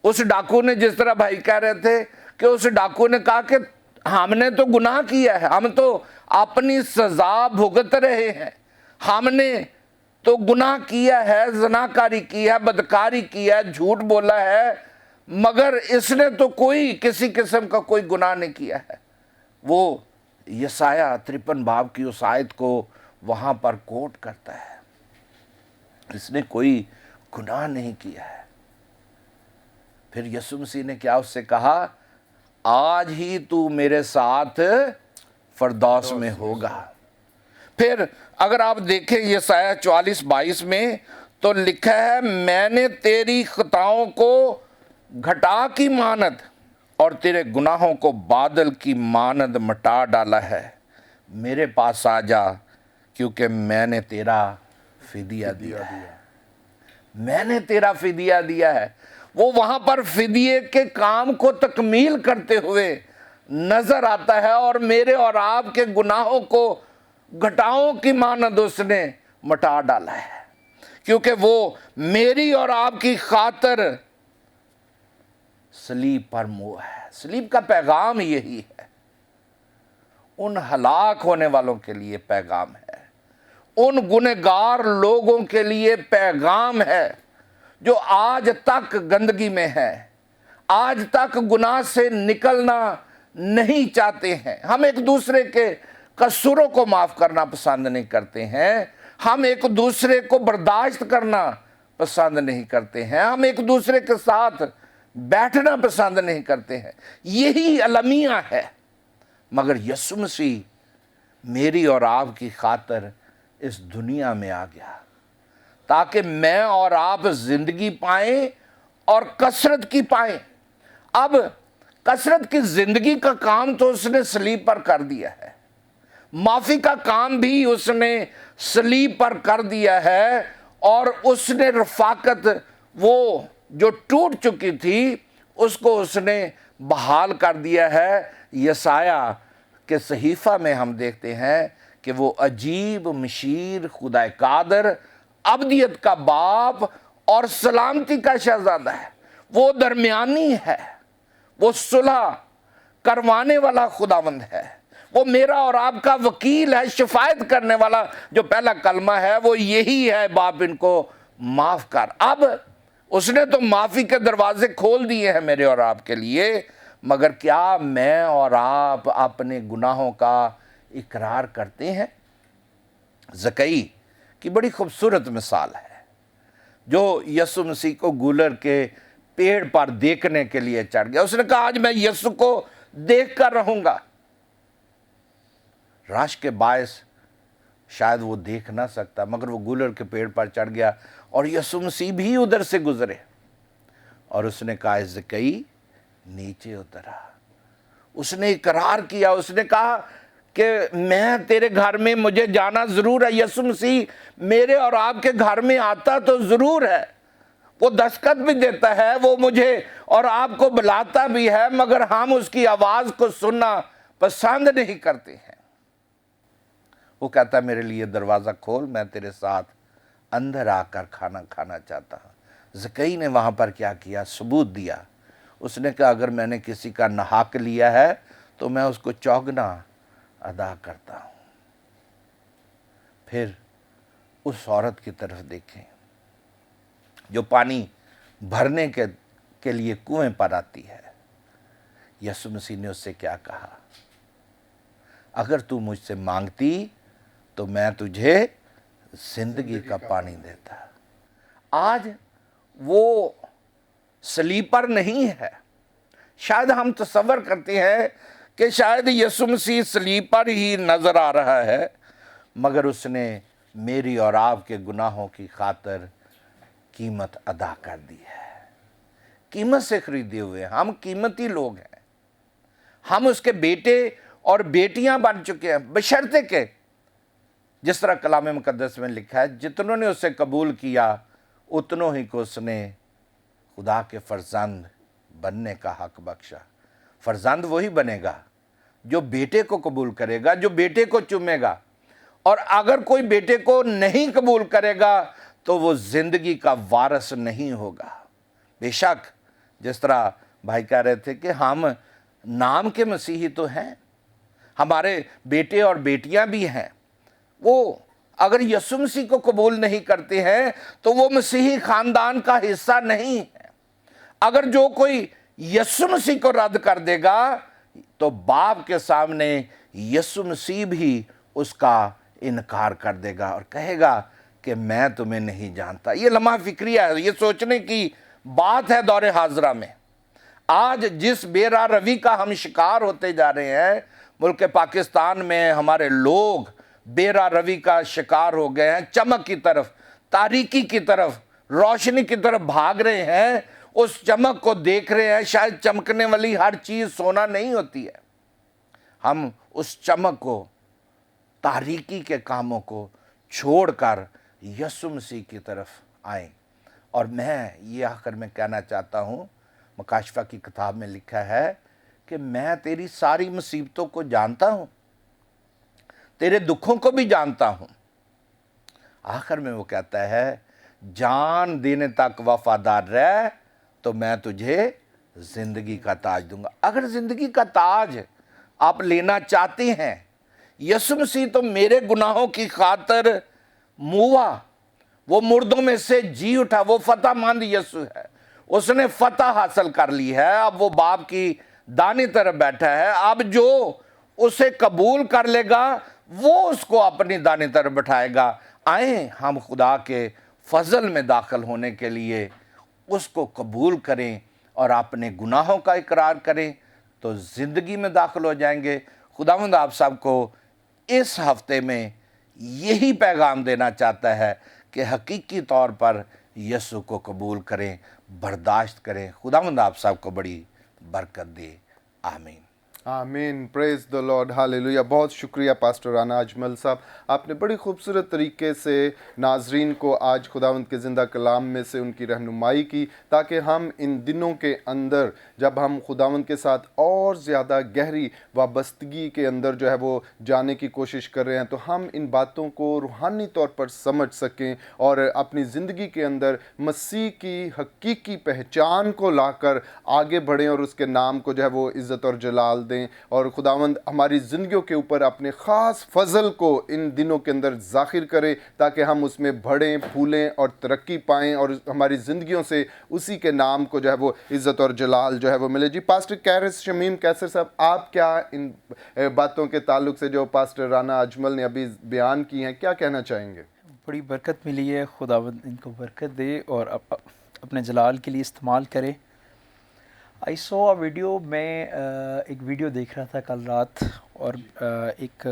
اس ڈاکو نے، جس طرح بھائی کہہ رہے تھے کہ اس ڈاکو نے کہا کہ ہم نے تو گناہ کیا ہے، ہم تو اپنی سزا بھگت رہے ہیں، ہم نے تو گناہ کیا ہے، زناکاری کی ہے، بدکاری کی ہے، جھوٹ بولا ہے، مگر اس نے تو کوئی کسی قسم کا کوئی گناہ نہیں کیا ہے۔ وہ یسایہ 53 باب کی اس آیت کو وہاں پر کوٹ کرتا ہے، اس نے کوئی گناہ نہیں کیا ہے۔ پھر یسوع مسیح نے کیا اس سے کہا؟ آج ہی تو میرے ساتھ فردوس میں ہوگا۔ پھر اگر آپ دیکھیں یسایہ 44:22 میں تو لکھا ہے میں نے تیری خطاؤں کو گھٹا کی مانند اور تیرے گناہوں کو بادل کی مانند مٹا ڈالا ہے، میرے پاس آ جا کیونکہ میں نے تیرا فدیہ دیا ہے۔ मैंने तेरा फिदिया दिया है। वो वहां पर फिदिये के काम को तकमील करते हुए नजर आता है और मेरे और आपके गुनाहों को घटाओं की मानद उसने मिटा डाला है, क्योंकि वो मेरी और आपकी खातिर सलीब पर मुआ है। सलीब का पैगाम यही है, उन हलाक होने वालों के लिए पैगाम है, उन गुनहगार लोगों के लिए पैगाम है जो आज तक गंदगी में है, आज तक गुनाह से निकलना नहीं चाहते हैं। हम एक दूसरे के कसूरों को माफ करना पसंद नहीं करते हैं, हम एक दूसरे को बर्दाश्त करना पसंद नहीं करते हैं, हम एक दूसरे के साथ बैठना पसंद नहीं करते हैं। यही अलमिया है। मगर यीशु मसीह मेरी और आपकी खातिर इस दुनिया में आ गया ताकि मैं और आप जिंदगी पाएं और कसरत की पाएं। अब कसरत की जिंदगी का काम तो उसने सलीब पर कर दिया है, माफी का काम भी उसने सलीब पर कर दिया है, और उसने रफाकत वो जो टूट चुकी थी उसको उसने बहाल कर दिया है। यसाया के सहीफा में हम देखते हैं कि वो अजीब मशीर, खुदा कादर, अब्दियत का बाप और सलामती का शहजादा है। वो दरमियानी है, वो सुलह करवाने वाला खुदावंद है, वो मेरा और आपका वकील है, शिफायत करने वाला। जो पहला कलमा है वो यही है, बाप इनको माफ कर। अब उसने तो माफी के दरवाजे खोल दिए हैं मेरे और आपके लिए, मगर क्या मैं और आप अपने गुनाहों का इकरार करते हैं? ज़कई की बड़ी खूबसूरत मिसाल है, जो यीशु मसीह को गूलर के पेड़ पर देखने के लिए चढ़ गया। उसने कहा आज मैं यीशु को देख कर रहूंगा। रश के बायस शायद वो देख ना सकता, मगर वो गूलर के पेड़ पर चढ़ गया और यीशु मसीह भी उधर से गुजरे और उसने कहा ज़कई नीचे उतरा। उसने इकरार किया, उसने कहा कि मैं तेरे घर में मुझे जाना जरूर है। यीशु मसीह मेरे और आपके घर में आता तो जरूर है, वो दस्तखत भी देता है, वो मुझे और आपको बुलाता भी है, मगर हम उसकी आवाज को सुनना पसंद नहीं करते हैं। वो कहता मेरे लिए दरवाजा खोल, मैं तेरे साथ अंदर आकर खाना खाना चाहता हूं। ज़कई ने वहां पर क्या किया? सबूत दिया। उसने कहा अगर मैंने किसी का नहाक लिया है तो मैं उसको चौगना अदा करता हूं। फिर उस औरत की तरफ देखें जो पानी भरने के लिए कुएं पर आती है। यीशु मसीह ने उससे क्या कहा? अगर तू मुझसे मांगती तो मैं तुझे जिंदगी का पानी देता। आज वो सलीब पर नहीं है। शायद हम तसव्वुर करते हैं कि शायद यीशु मसीह सलीब पर ही नजर आ रहा है, मगर उसने मेरी और आपके गुनाहों की खातिर कीमत अदा कर दी है। कीमत से खरीदे हुए हम कीमती लोग हैं। हम उसके बेटे और बेटियां बन चुके हैं, बशर्ते के जिस तरह कलाम मुकद्दस में लिखा है जितनों ने उसे कबूल किया उतनों ही को उसने खुदा के फर्जंद बनने का हक बख्शा। फर्जंद वही बनेगा जो बेटे को कबूल करेगा, जो बेटे को चूमेगा, और अगर कोई बेटे को नहीं कबूल करेगा तो वो जिंदगी का वारिस नहीं होगा। बेशक जिस तरह भाई कह रहे थे कि हम नाम के मसीही तो हैं, हमारे बेटे और बेटियां भी हैं, वो अगर यीशु मसीह को कबूल नहीं करते हैं तो वो मसीही खानदान का हिस्सा नहीं है। अगर जो कोई यीशु मसीह को रद्द कर देगा तो बाप के सामने यीशु मसीह भी उसका इनकार कर देगा और कहेगा कि मैं तुम्हें नहीं जानता। ये लम्हा फिक्रिया है, ये सोचने की बात है दौरे हाजरा में। आज जिस बेरा रवि का हम शिकार होते जा रहे हैं, मुल्क पाकिस्तान में हमारे लोग बेरा रवि का शिकार हो गए हैं, चमक की तरफ, तारीकी की तरफ, रोशनी की तरफ भाग रहे हैं, उस चमक को देख रहे हैं। शायद चमकने वाली हर चीज सोना नहीं होती है। हम उस चमक को, तारीकी के कामों को छोड़कर यीशु मसीह की तरफ आए اور میں یہ آخر میں کہنا چاہتا ہوں، مکاشفہ کی کتاب میں لکھا ہے کہ میں تیری ساری مصیبتوں کو جانتا ہوں، تیرے دکھوں کو بھی جانتا ہوں۔ آخر میں وہ کہتا ہے جان دینے تک وفادار رہ تو میں تجھے زندگی کا تاج دوں گا۔ اگر زندگی کا تاج آپ لینا چاہتے ہیں، یسوع مسیح تو میرے گناہوں کی خاطر موا، وہ مردوں میں سے جی اٹھا، وہ فتح مند یسوع ہے، اس نے فتح حاصل کر لی ہے، اب وہ باپ کی دائیں طرف بیٹھا ہے۔ اب جو اسے قبول کر لے گا وہ اس کو اپنی دائیں طرف بٹھائے گا۔ آئیں ہم خدا کے فضل میں داخل ہونے کے لیے اس کو قبول کریں اور اپنے گناہوں کا اقرار کریں تو زندگی میں داخل ہو جائیں گے۔ خداوند آپ سب کو اس ہفتے میں یہی پیغام دینا چاہتا ہے کہ حقیقی طور پر یسوع کو قبول کریں، برداشت کریں۔ خداوند آپ سب کو بڑی برکت دے، آمین۔ آمین، پریز دا لارڈ، ہاللیلویہ۔ بہت شکریہ پاسٹر رانا اجمل صاحب، آپ نے بڑی خوبصورت طریقے سے ناظرین کو آج خداوند کے زندہ کلام میں سے ان کی رہنمائی کی، تاکہ ہم ان دنوں کے اندر جب ہم خداوند کے ساتھ اور زیادہ گہری وابستگی کے اندر جو ہے وہ جانے کی کوشش کر رہے ہیں، تو ہم ان باتوں کو روحانی طور پر سمجھ سکیں اور اپنی زندگی کے اندر مسیح کی حقیقی پہچان کو لا کر آگے بڑھیں اور اس کے نام کو جو ہے وہ عزت اور جلال دیں، اور خداوند ہماری زندگیوں کے اوپر اپنے خاص فضل کو ان دنوں کے اندر ظاہر کرے، تاکہ ہم اس میں بڑھیں پھولیں اور ترقی پائیں اور ہماری زندگیوں سے اسی کے نام کو جو ہے وہ عزت اور جلال جو ہے وہ ملے۔ جی پاسٹر کیرس شمیم کیسر صاحب، آپ کیا ان باتوں کے تعلق سے جو پاسٹر رانا اجمل نے ابھی بیان کی ہیں کیا کہنا چاہیں گے؟ بڑی برکت ملی ہے، خداوند ان کو برکت دے اور اپنے جلال کے لیے استعمال کرے۔ آئی سو اے ویڈیو، میں ایک ویڈیو دیکھ رہا تھا کل رات، اور ایک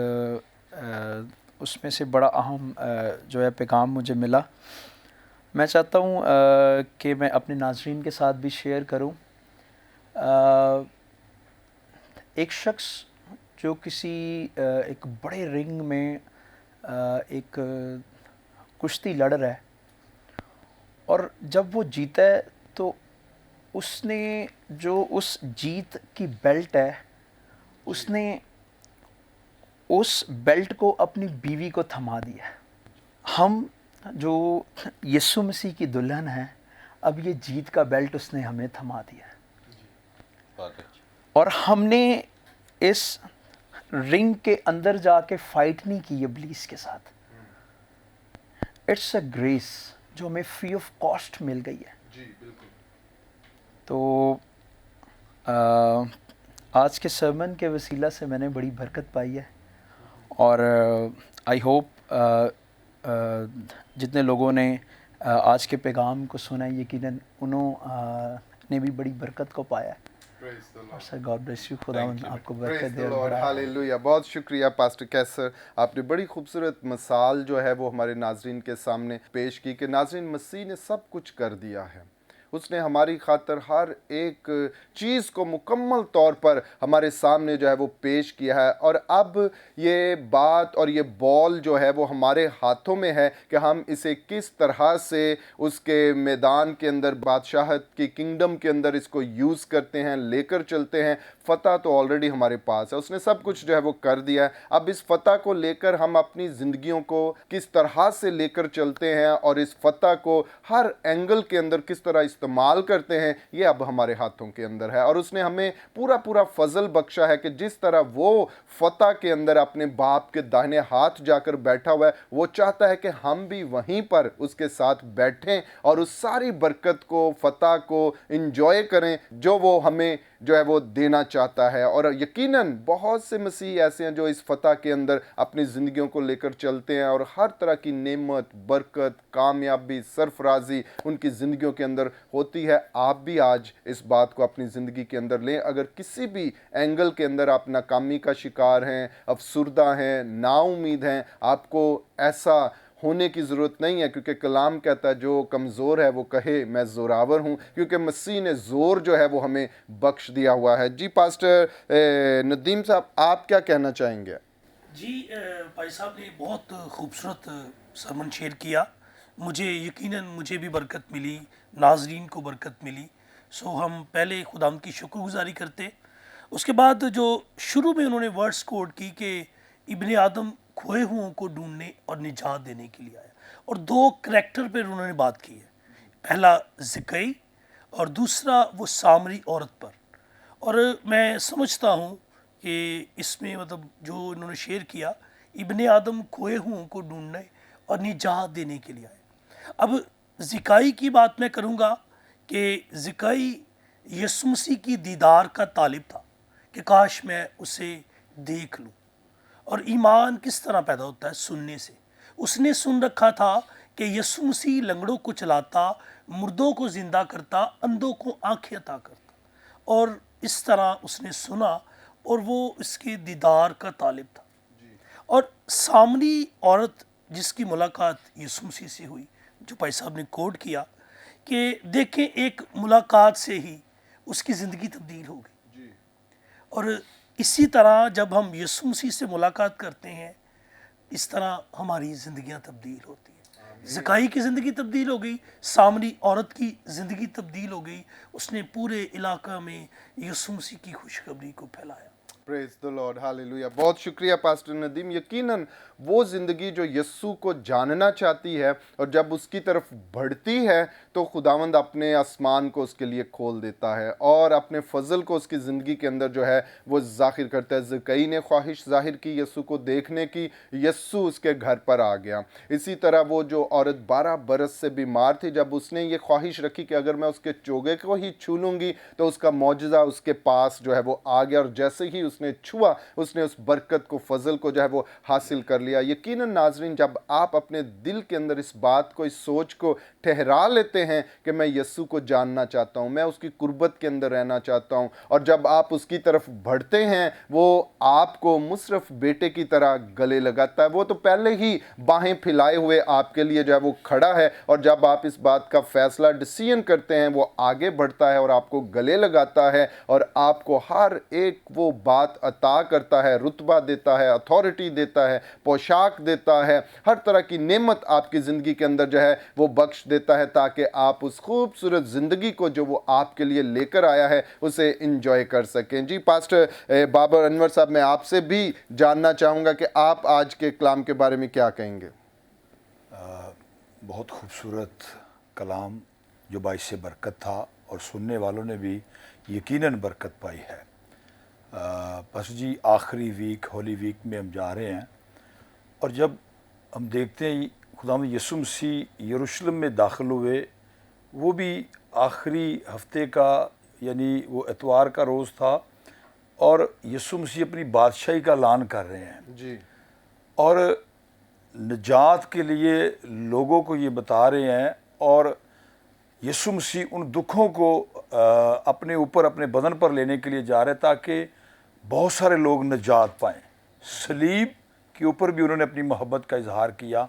اس میں سے بڑا اہم جو ہے پیغام مجھے ملا، میں چاہتا ہوں کہ میں اپنے ناظرین کے ساتھ بھی شیئر کروں۔ ایک شخص جو کسی ایک بڑے رنگ میں ایک کشتی لڑ رہا ہے، اور جب وہ جیتا ہے تو اس نے جو اس جیت کی بیلٹ ہے، اس نے اس بیلٹ کو اپنی بیوی کو تھما دیا ہے۔ ہم جو یسوع مسیح کی دلہن ہیں، اب یہ جیت کا بیلٹ اس نے ہمیں تھما دیا ہے، اور ہم نے اس رنگ کے اندر جا کے فائٹ نہیں کی ابلیس کے ساتھ۔ اٹس اے گریس جو ہمیں فری آف کاسٹ مل گئی ہے۔ جی بالکل۔ تو آج کے سرمن کے وسیلہ سے میں نے بڑی برکت پائی ہے، اور آئی ہوپ جتنے لوگوں نے آج کے پیغام کو سنا ہے، یقیناً انہوں نے بھی بڑی برکت کو پایا ہے۔ اور سر گاڈ بلیس یو، خداوند آپ کو برکت دے اور بڑھائے۔ ہاللیلویہ، بہت شکریہ پاسٹر کیسر، آپ نے بڑی خوبصورت مثال جو ہے وہ ہمارے ناظرین کے سامنے پیش کی کہ ناظرین مسیح نے سب کچھ کر دیا ہے، اس نے ہماری خاطر ہر ایک چیز کو مکمل طور پر ہمارے سامنے جو ہے وہ پیش کیا ہے، اور اب یہ بات اور یہ بال جو ہے وہ ہمارے ہاتھوں میں ہے کہ ہم اسے کس طرح سے اس کے میدان کے اندر، بادشاہت کی کنگڈم کے اندر اس کو یوز کرتے ہیں، لے کر چلتے ہیں۔ فتح تو آلریڈی ہمارے پاس ہے، اس نے سب کچھ جو ہے وہ کر دیا ہے۔ اب اس فتح کو لے کر ہم اپنی زندگیوں کو کس طرح سے لے کر چلتے ہیں اور اس فتح کو ہر اینگل کے اندر کس طرح استعمال کرتے ہیں، یہ اب ہمارے ہاتھوں کے اندر ہے۔ اور اس نے ہمیں پورا فضل بخشا ہے کہ جس طرح وہ فتح کے اندر اپنے باپ کے داہنے ہاتھ جا کر بیٹھا ہوا ہے، وہ چاہتا ہے کہ ہم بھی وہیں پر اس کے ساتھ بیٹھیں اور اس ساری برکت کو، فتح کو انجوائے کریں جو وہ ہمیں جو ہے وہ دینا چاہتا ہے۔ اور یقیناً بہت سے مسیح ایسے ہیں جو اس فتح کے اندر اپنی زندگیوں کو لے کر چلتے ہیں اور ہر طرح کی نعمت، برکت، کامیابی، سرفرازی ان کی زندگیوں کے اندر ہوتی ہے۔ آپ بھی آج اس بات کو اپنی زندگی کے اندر لیں۔ اگر کسی بھی اینگل کے اندر آپ ناکامی کا شکار ہیں، افسردہ ہیں، نا امید ہیں، آپ کو ایسا ہونے کی ضرورت نہیں ہے، کیونکہ کلام کہتا ہے جو کمزور ہے وہ کہے میں زوراور ہوں، کیونکہ مسیح نے زور جو ہے وہ ہمیں بخش دیا ہوا ہے۔ جی پاسٹر ندیم صاحب، آپ کیا کہنا چاہیں گے؟ جی بھائی صاحب نے بہت خوبصورت سرمن شیئر کیا، मुझे यकीनन मुझे भी बरकत मिली, नाजरीन को बरकत मिली। सो हम पहले खुदावंद की शुक्रगुजारी करते। उसके बाद जो शुरू में उन्होंने वर्ड्स कोट की कि इब्ने आदम खोए हुओं को ढूंढने और निजात देने के लिए आया, और दो करैक्टर पर उन्होंने बात की है, पहला ज़िकई और दूसरा वो सामरी औरत पर। और मैं समझता हूँ कि इसमें मतलब जो इन्होंने शेयर किया, इब्ने आदम खोए हुओं को ढूंढने और निजात देने के लिए आए। अब ज़िकाई की बात मैं करूँगा कि ज़िकाई यीशु मसीह की दीदार का तालिब था कि काश मैं उसे देख लूँ। और ईमान किस तरह पैदा होता है? सुनने से। उसने सुन रखा था कि यीशु मसीह लंगड़ों को चलाता, मुर्दों को ज़िंदा करता, अंधों को आँखें अता करता, और इस तरह उसने सुना और वो इसके दीदार का तालिब था। और सामरी औरत जिसकी मुलाकात यीशु मसीह से हुई, जो भाई साहब ने कोट किया कि देखें एक मुलाकात से ही उसकी ज़िंदगी तब्दील हो गई। और इसी तरह जब हम यीशु मसीह से मुलाकात करते हैं, इस तरह हमारी ज़िंदगियां तब्दील होती हैं। ज़िकाई की ज़िंदगी तब्दील हो गई, सामरी औरत की ज़िंदगी तब्दील हो गई। उसने पूरे इलाका में यीशु मसीह की खुशखबरी को फैलाया। Praise the Lord, hallelujah. बहुत शुक्रिया पास्टर नदीम। यकीनन वो ज़िंदगी जो यस्सू को जानना चाहती है और जब उसकी तरफ बढ़ती है तो खुदावंद अपने आसमान को उसके लिए खोल देता है और अपने फजल को उसकी ज़िंदगी के अंदर जो है वो ज़ाहिर करता है। ज़कई ने ख्वाहिश ज़ाहिर की यस्सू को देखने की, यस्सू उसके घर पर आ गया। इसी तरह वो जो औरत 12 बरस से बीमार थी, जब उसने ये ख्वाहिश रखी कि अगर मैं उसके चोगे को ही छू लूँगी तो उसका मौजज़ा उसके पास जो है वो आ गया, और जैसे ही उसने छुआ उसने उस बरकत को, फजल को जो है वो हासिल कर लिया। यकीनन नाजरीन, जब आप अपने दिल के अंदर इस बात को, इस सोच को ठहरा लेते हैं कि मैं यस्सू को जानना चाहता हूँ, मैं उसकी कुर्बत के अंदर रहना चाहता हूँ, और जब आप उसकी तरफ बढ़ते हैं वो आपको मुसरफ बेटे की तरह गले लगाता है। वो तो पहले ही बाहें फैलाए हुए आपके लिए जो है वो खड़ा है, और जब आप इस बात का फैसला, डिसीजन करते हैं, वो आगे बढ़ता है और आपको गले लगाता है और आपको हर एक वो बात अता करता है, रुतबा देता है, अथॉरिटी देता है, पोशाक देता है, हर तरह की नेमत आपकी ज़िंदगी के अंदर जो है वो बख्श देता है, ताकि आप उस खूबसूरत ज़िंदगी को जो वो आपके लिए लेकर आया है उसे इंजॉय कर सकें। जी पास्टर बाबर अनवर साहब, मैं आपसे भी जानना चाहूँगा कि आप आज के कलाम के बारे में क्या कहेंगे? बहुत खूबसूरत कलाम जो बाइस बरकत था, और सुनने वालों ने भी यकीनन बरकत पाई है। बस जी, आखिरी वीक, होली वीक में हम जा रहे हैं, और जब हम देखते हैं खुदावंद यीशु मसीह यरूशलेम में दाखिल हुए, वो भी आखिरी हफ्ते का, यानी वो इतवार का रोज़ था, और यीशु मसीह अपनी बादशाही का ऐलान कर रहे हैं जी, और निजात के लिए लोगों को ये बता रहे हैं, और यीशु मसीह उन दुखों को अपने ऊपर, अपने बदन पर लेने के लिए जा रहे हैं ताकि बहुत सारे लोग निजात पाएँ। सलीब के ऊपर भी उन्होंने अपनी मोहब्बत का इजहार किया,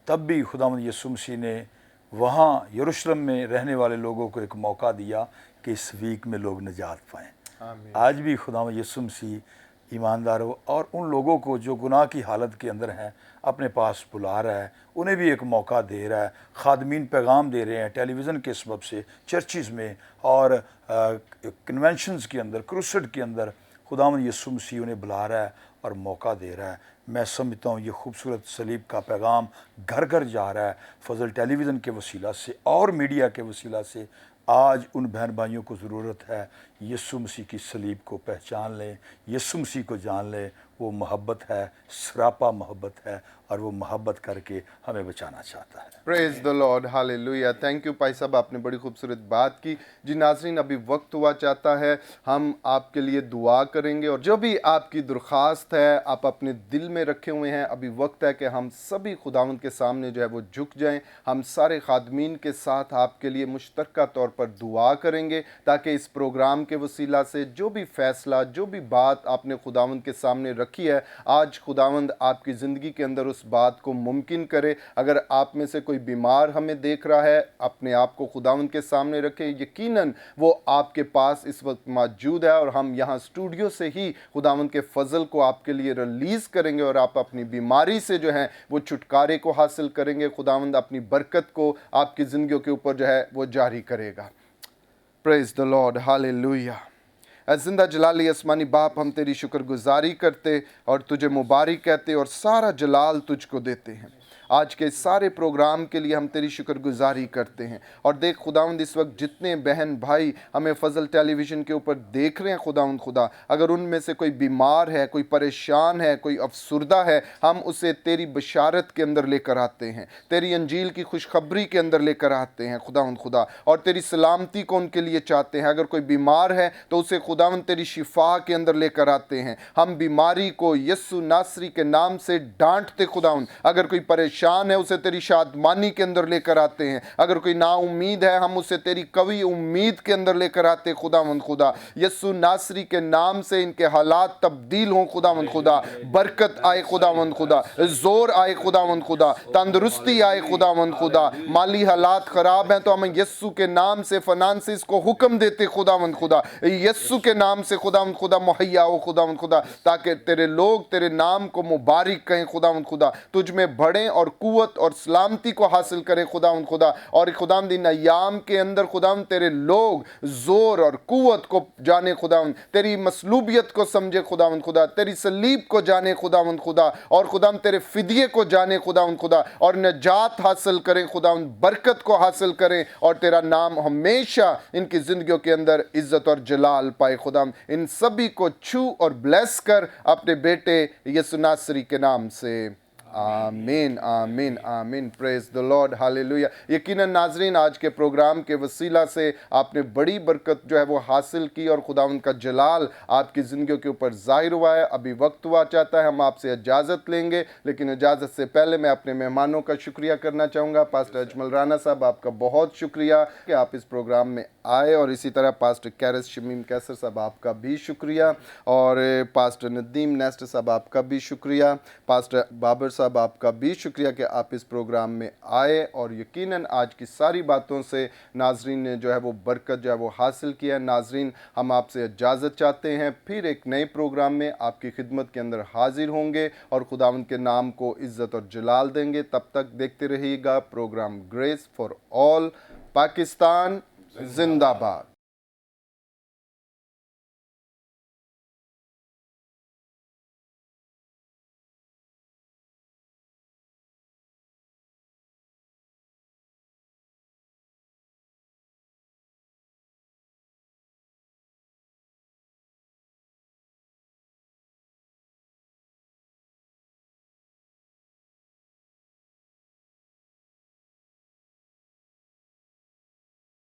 तब भी खुदावंद यीशु मसीह ने वहाँ यरूशलेम में रहने वाले लोगों को एक मौका दिया कि इस वीक में लोग निजात पाएँ। आज भी खुदावंद यीशु मसीह ईमानदार हो और उन लोगों को जो गुनाह की हालत के अंदर हैं अपने पास बुला रहा है, उन्हें भी एक मौका दे रहा है। खादमीन पैगाम दे रहे हैं टेलीविज़न के सबब से, चर्चिज़ में और कन्वेंशंस के अंदर, क्रूसेड के अंदर खुदावंद यीशु मसीह उन्हें बुला रहा है और मौका दे रहा है। मैं समझता हूँ ये खूबसूरत सलीब का पैगाम घर घर जा रहा है फजल टेलीविज़न के वसीला से और मीडिया के वसीला से। आज उन बहन भाइयों को ज़रूरत है यीशु मसीह की सलीब को पहचान लें, यीशु मसीह को जान लें। वो मोहब्बत है, सरापा मोहब्बत है, और वो मोहब्बत करके हमें बचाना चाहता है। Praise the Lord, hallelujah. Thank you भाई साहब, आपने बड़ी खूबसूरत बात की। जी नाज़रीन, अभी वक्त हुआ चाहता है हम आपके लिए दुआ करेंगे, और जो भी आपकी दरख्वास्त है आप अपने दिल में रखे हुए हैं, अभी वक्त है कि हम सभी खुदावंद के सामने जो है वो झुक जाएं। हम सारे खादमीन के साथ आपके लिए मुश्तरका तौर पर दुआ करेंगे, ताकि इस प्रोग्राम के वसीला से जो भी फ़ैसला, जो भी बात आपने खुदावंद के सामने रखी है, आज खुदावंद आपकी ज़िंदगी के अंदर उस बात को मुमकिन करे। अगर आप में से कोई बीमार हमें देख रहा है, अपने आप को खुदावंद के सामने रखें, यकीनन वो आपके पास इस वक्त मौजूद है और हम यहाँ स्टूडियो से ही खुदावंद के फजल को आपके लिए रिलीज़ करेंगे और आप अपनी बीमारी से जो है वो छुटकारे को हासिल करेंगे। खुदावंद अपनी बरकत को आपकी ज़िंदगियों के ऊपर जो है वो जारी करेगा। Praise the Lord, hallelujah. ज़िंदा जलाली आसमानी बाप, हम तेरी शुक्रगुजारी करते और तुझे मुबारक कहते और सारा जलाल तुझको देते हैं। आज के सारे प्रोग्राम के लिए हम तेरी शुक्रगुजारी करते हैं। और देख खुदावंद, इस वक्त जितने बहन भाई हमें फजल टेलीविज़न के ऊपर देख रहे हैं खुदावंद खुदा, अगर उनमें से कोई बीमार है, कोई परेशान है, कोई अफसुर्दा है, हम उसे तेरी बशारत के अंदर लेकर आते हैं, तेरी अंजील की खुशखबरी के अंदर लेकर आते हैं खुदावंद खुदा, और तेरी सलामती को उनके लिए चाहते हैं। अगर कोई बीमार है तो उसे खुदावंद तेरी शिफा के अंदर लेकर आते हैं। हम बीमारी को यस्सु नासरी के नाम से डांटते खुदावंद। अगर कोई परेशान है उसे तेरी शादमानी के अंदर लेकर आते हैं। अगर कोई नाउम्मीद है हम उसे तेरी कवी उम्मीद के अंदर लेकर आते खुदावंद खुदा। यस्सु नासरी के नाम से इनके हालात तब्दील हों खुदावंद खुदा, बरकत आए खुदावंद खुदा, जोर आए खुदावंद खुदा, तंदुरुस्ती आए खुदावंद खुदा। माली हालात खराब हैं तो हम यस्सु के नाम से फाइनेंसिस को हुक्म देते खुदावंद खुदा, यस्सु के नाम से खुदावंद खुदा मुहैया हो खुदावंद खुदा, ताकि तेरे लोग तेरे नाम को मुबारक कहें खुदावंद खुदा, तुझ में बढ़ें और कुव्वत और सलामती को हासिल करें खुदावंद खुदा। और खुदावंद इन अय्याम के अंदर खुदावंद तेरे लोग जोर और कुव्वत को जाने खुदावंद, तेरी मसलूबियत को समझे खुदावंद खुदा, तेरी सलीब को जाने खुदावंद खुदा, और खुदावंद तेरे फिदिये को जाने खुदावंद खुदा, और निजात हासिल करें खुदावंद, बरकत को हासिल करें, और तेरा नाम हमेशा इनकी ज़िंदगियों के अंदर इज़्ज़त और जलाल पाए खुदावंद। इन सभी को छू और ब्लेस कर अपने बेटे यीशु नासरी के नाम से, आमीन आमीन आमीन। Praise the Lord, hallelujah. यकीनन नाजरीन, आज के प्रोग्राम के वसीला से आपने बड़ी बरकत जो है वो हासिल की और खुदावंद का जलाल आपकी ज़िंदगियों के ऊपर ज़ाहिर हुआ है। अभी वक्त हुआ चाहता है हम आपसे इजाज़त लेंगे, लेकिन इजाज़त से पहले मैं अपने मेहमानों का शुक्रिया करना चाहूँगा। पास्टर अजमल राना साहब, आपका बहुत शुक्रिया कि आप इस प्रोग्राम में आए, और इसी तरह पास्टर कैरस शमीम कैसर साहब, आपका भी शुक्रिया, और पास्टर नदीम नेस्ट साहब, आपका भी शुक्रिया, पास्टर बाबर साहब, आपका भी शुक्रिया कि आप इस प्रोग्राम में आए, और यकीनन आज की सारी बातों से नाजरीन ने जो है वो बरकत जो है वो हासिल किया। नाजरीन, हम आपसे इजाज़त चाहते हैं, फिर एक नए प्रोग्राम में आपकी खिदमत के अंदर हाजिर होंगे और खुदावंद के नाम को इज़्ज़त और जलाल देंगे। तब तक देखते रहिएगा programme grace for all. Pakistan जिंदाबाद।